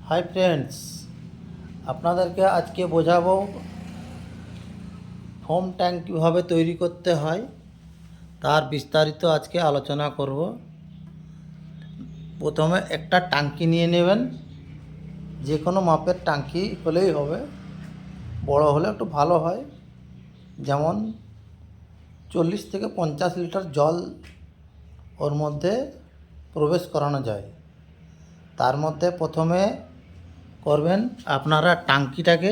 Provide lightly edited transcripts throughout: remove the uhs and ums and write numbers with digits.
Hi friends, আপনাদেরকে আজকে বোঝাবো ফোম ট্যাঙ্ক কীভাবে তৈরি করতে হয় তার বিস্তারিত আজকে আলোচনা করব। প্রথমে একটা ট্যাঙ্কি নিয়ে নেবেন, যে কোনো মাপের ট্যাঙ্কি হলেই হবে, বড় হলে একটু ভালো হয়। যেমন 40 থেকে 50 লিটার জল ওর মধ্যে প্রবেশ করানো যায়। তার মধ্যে প্রথমে করবেন আপনারা ট্যাঙ্কিটাকে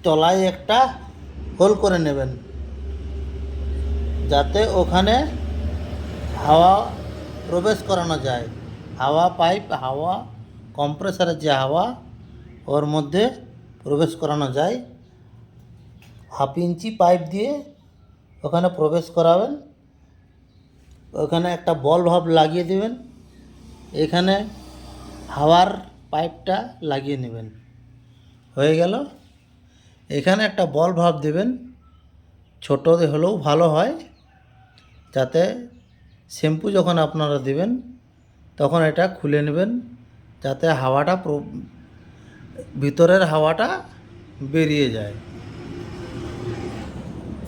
তলায় একটা হোল করে নেবেন, যাতে ওখানে হাওয়া প্রবেশ করানো যায়। হাওয়া পাইপ, হাওয়া কম্প্রেসারের যে হাওয়া ওর মধ্যে প্রবেশ করানো যায়। 1/2 ইঞ্চি পাইপ দিয়ে ওখানে প্রবেশ করাবেন। ওখানে একটা বল ভাল্ব লাগিয়ে দেবেন, এখানে হাওয়ার পাইপটা লাগিয়ে নেবেন। হয়ে গেল। এখানে একটা বল ভাল্ব দেবেন, ছোটো হলেও ভালো হয়, যাতে শ্যাম্পু যখন আপনারা দেবেন তখন এটা খুলে নেবেন, যাতে হাওয়াটা ভিতরের হাওয়াটা বেরিয়ে যায়।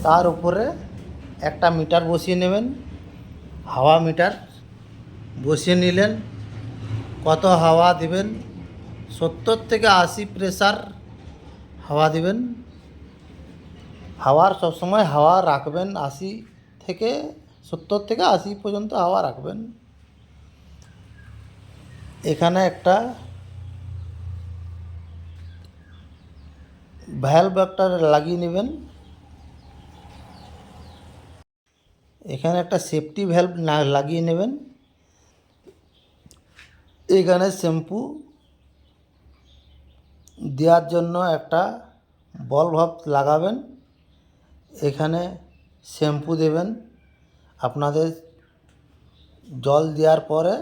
তার উপরে একটা মিটার বসিয়ে নেবেন, হাওয়া মিটার বসিয়ে নিলেন। কত হাওয়া দিবেন? 70 থেকে 80 প্রেসার হাওয়া দিবেন। হাওয়ার সবসময় হাওয়া রাখবেন 70 থেকে 80 পর্যন্ত হাওয়া রাখবেন। এখানে একটা ভ্যালভ একটা লাগিয়ে নেবেন। এখানে একটা সেফটি ভ্যালভ লাগিয়ে নেবেন। এখানে শ্যাম্পু দেওয়ার জন্য একটা বল ভাল্ব লাগাবেন। এখানে শ্যাম্পু দেবেন। আপনাদের জল দেওয়ার পরে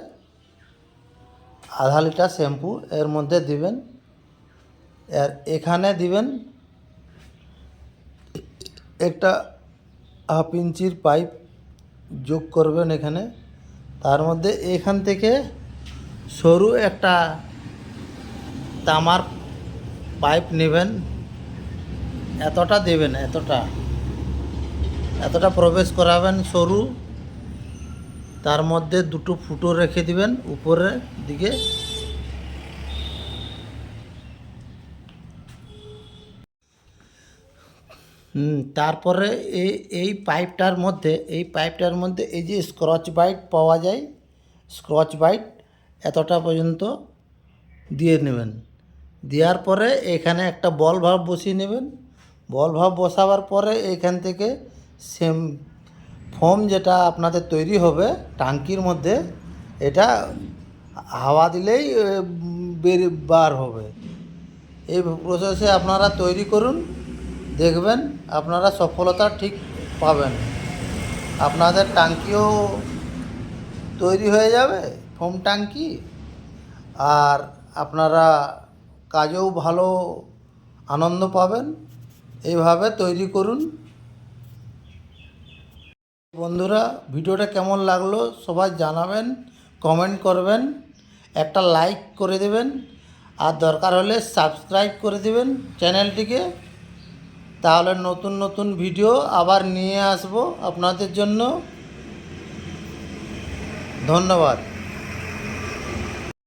আধা লিটার শ্যাম্পু এর মধ্যে দিবেন। আর এখানে দিবেন একটা 1/2 ইঞ্চির পাইপ যোগ করবেন এখানে। তার মধ্যে এখান থেকে সরু একটা তামার পাইপ নেবেন, এতটা দেবেন, এতটা প্রবেশ করাবেন সরু। তার মধ্যে দুটো ফুটো রেখে দিবেন উপরের দিকে। তারপরে এই পাইপটার মধ্যে এই যে স্ক্রচ বাইট পাওয়া যায়, স্ক্রচ বাইট এতটা পর্যন্ত দিয়ে নেবেন। দেওয়ার পরে এখানে একটা বল ভাল্ব বসিয়ে নেবেন। বল ভাল্ব বসাবার পরে এখান থেকে ফোম যেটা আপনাদের তৈরি হবে ট্যাঙ্কির মধ্যে, এটা হাওয়া দিলেই বার হবে। এই প্রসেসে আপনারা তৈরি করুন, দেখবেন আপনারা সফলতা ঠিক পাবেন। আপনাদের ট্যাঙ্কিও তৈরি হয়ে যাবে, ফোম ট্যাঙ্কি, আর আপনারা কাজেও ভালো আনন্দ পাবেন। এইভাবে তৈরি করুন। বন্ধুরা, ভিডিওটা কেমন লাগলো সবাই জানাবেন, কমেন্ট করবেন, একটা লাইক করে দেবেন, আর দরকার হলে সাবস্ক্রাইব করে দেবেন চ্যানেলটিকে। তাহলে নতুন নতুন ভিডিও আবার নিয়ে আসবো আপনাদের জন্য। ধন্যবাদ।